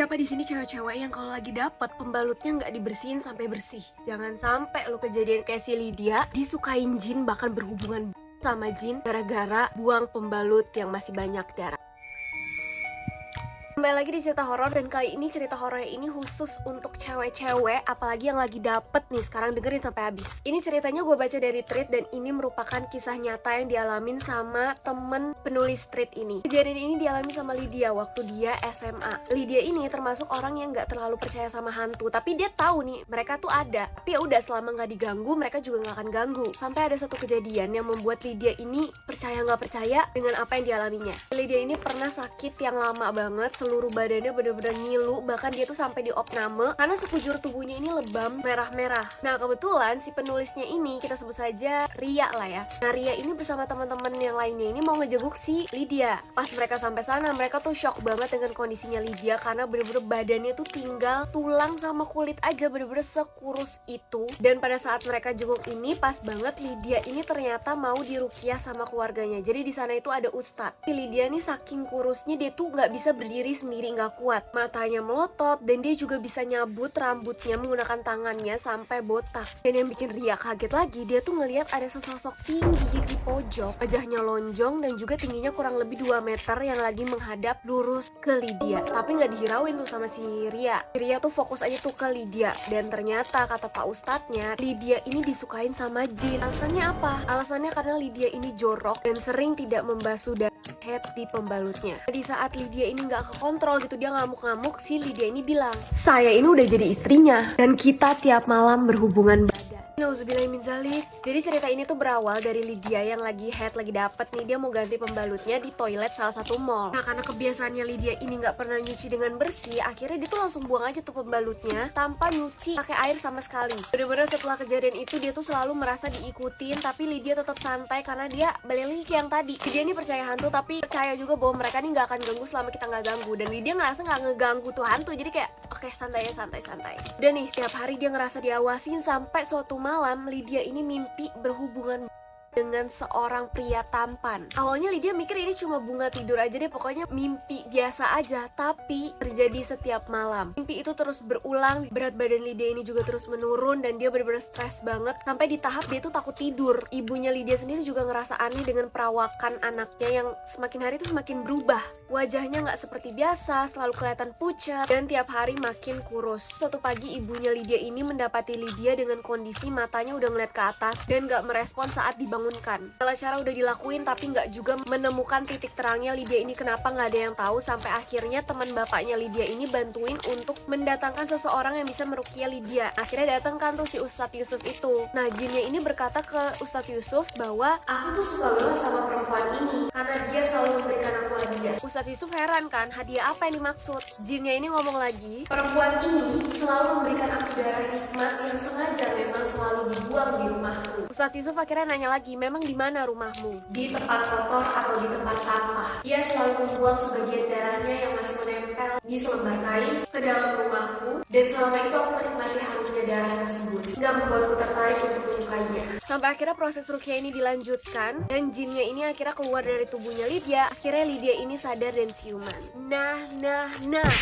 Siapa di sini cewek-cewek yang kalau lagi dapet pembalutnya nggak dibersihin sampai bersih? Jangan sampai lu kejadian kayak si Lydia, disukain jin bahkan berhubungan sama jin gara-gara buang pembalut yang masih banyak darah. Kembali lagi di cerita horor, dan kali ini cerita horor ini khusus untuk cewek-cewek, apalagi yang lagi dapet nih. Sekarang dengerin sampai habis. Ini ceritanya gue baca dari Thread, dan ini merupakan kisah nyata yang dialamin sama temen penulis Thread ini. Kejadian ini dialami sama Lydia waktu dia SMA. Lydia ini termasuk orang yang gak terlalu percaya sama hantu, tapi dia tahu nih mereka tuh ada. Tapi ya udah, selama gak diganggu, mereka juga gak akan ganggu. Sampai ada satu kejadian yang membuat Lydia ini percaya gak percaya dengan apa yang dialaminya. Lydia ini pernah sakit yang lama banget, seluruh badannya bener-bener ngilu, bahkan dia tuh sampai diopname karena sekujur tubuhnya ini lebam merah-merah. Nah, kebetulan si penulisnya ini, kita sebut saja Ria lah ya. Nah, Ria ini bersama teman-teman yang lainnya ini mau ngejenguk si Lydia. Pas mereka sampai sana, mereka tuh shock banget dengan kondisinya Lydia karena bener-bener badannya tuh tinggal tulang sama kulit aja, bener-bener sekurus itu. Dan pada saat mereka jenguk ini, pas banget Lydia ini ternyata mau diruqyah sama keluarganya. Jadi di sana itu ada ustadz. Si Lydia nih saking kurusnya, dia tuh nggak bisa berdiri sendiri, nggak kuat, matanya melotot, dan dia juga bisa nyabut rambutnya menggunakan tangannya sampai botak. Dan yang bikin Ria kaget lagi, dia tuh ngelihat ada sesosok tinggi di pojok, wajahnya lonjong dan juga tingginya kurang lebih 2 meter yang lagi menghadap lurus ke Lydia. Tapi nggak dihirauin tuh sama si Ria. Ria tuh fokus aja tuh ke Lydia, dan ternyata kata Pak Ustadznya, Lydia ini disukain sama jin. Alasannya apa? Alasannya karena Lydia ini jorok dan sering tidak membasuh head di pembalutnya. Di saat Lydia ini nggak kekontrol gitu, dia ngamuk-ngamuk, si Lydia ini bilang, "Saya ini udah jadi istrinya dan kita tiap malam berhubungan badan." Nauzubillahiminzalik. Jadi cerita ini tuh berawal dari Lydia yang lagi head, lagi dapet nih, dia mau ganti pembalutnya di toilet salah satu mall. Nah, karena kebiasaannya Lydia ini nggak pernah nyuci dengan bersih, akhirnya dia tuh langsung buang aja tuh pembalutnya tanpa nyuci pakai air sama sekali. Bener-bener setelah kejadian itu dia tuh selalu merasa diikutin, tapi Lydia tetap santai karena dia balik lagi ke yang tadi. Lydia ini percaya hantu, tapi percaya juga bahwa mereka nih nggak akan ganggu selama kita nggak ganggu. Dan Lydia ngerasa nggak ngeganggu tuh hantu, jadi kayak oke, santai ya, santai. Udah nih, setiap hari dia ngerasa diawasin sampai suatu malam Lydia ini mimpi berhubungan dengan seorang pria tampan. Awalnya Lydia mikir ini cuma bunga tidur aja deh, pokoknya mimpi biasa aja, tapi terjadi setiap malam. Mimpi itu terus berulang, berat badan Lydia ini juga terus menurun, dan dia benar-benar stres banget sampai di tahap dia tuh takut tidur. Ibunya Lydia sendiri juga ngerasa aneh dengan perawakan anaknya yang semakin hari tuh semakin berubah. Wajahnya nggak seperti biasa, selalu kelihatan pucat, dan tiap hari makin kurus. Suatu pagi ibunya Lydia ini mendapati Lydia dengan kondisi matanya udah ngeliat ke atas dan nggak merespon saat dibangunkan. Segala cara udah dilakuin tapi nggak juga menemukan titik terangnya Lydia ini kenapa, nggak ada yang tahu. Sampai akhirnya teman bapaknya Lydia ini bantuin untuk mendatangkan seseorang yang bisa meruqyah Lydia. Akhirnya datangkan tuh si Ustadz Yusuf itu. Nah, jinnya ini berkata ke Ustadz Yusuf bahwa aku tuh suka banget sama perempuan ini karena dia selalu memberikan aku hadiah. Ustadz Yusuf heran kan, hadiah apa yang dimaksud? Jinnya ini ngomong lagi, perempuan ini selalu memberikan aku darah nikmat yang sengaja memang selalu dibuang di rumahku. Ustadz Yusuf akhirnya nanya lagi, memang di mana rumahmu? Di tempat kotor atau di tempat sampah? Dia selalu membuang sebagian darahnya yang masih menempel di selembar kain ke dalam rumahku, dan selama itu aku menikmati harumnya darah tersebut, nggak membuatku tertarik untuk menyukainya. Sampai akhirnya proses ruqyah ini dilanjutkan, dan jinnya ini akhirnya keluar dari tubuhnya Lydia. Akhirnya Lydia ini sadar dan siuman. Nah,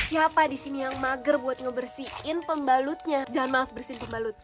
siapa di sini yang mager buat ngebersihin pembalutnya? Jangan malas bersihin pembalut.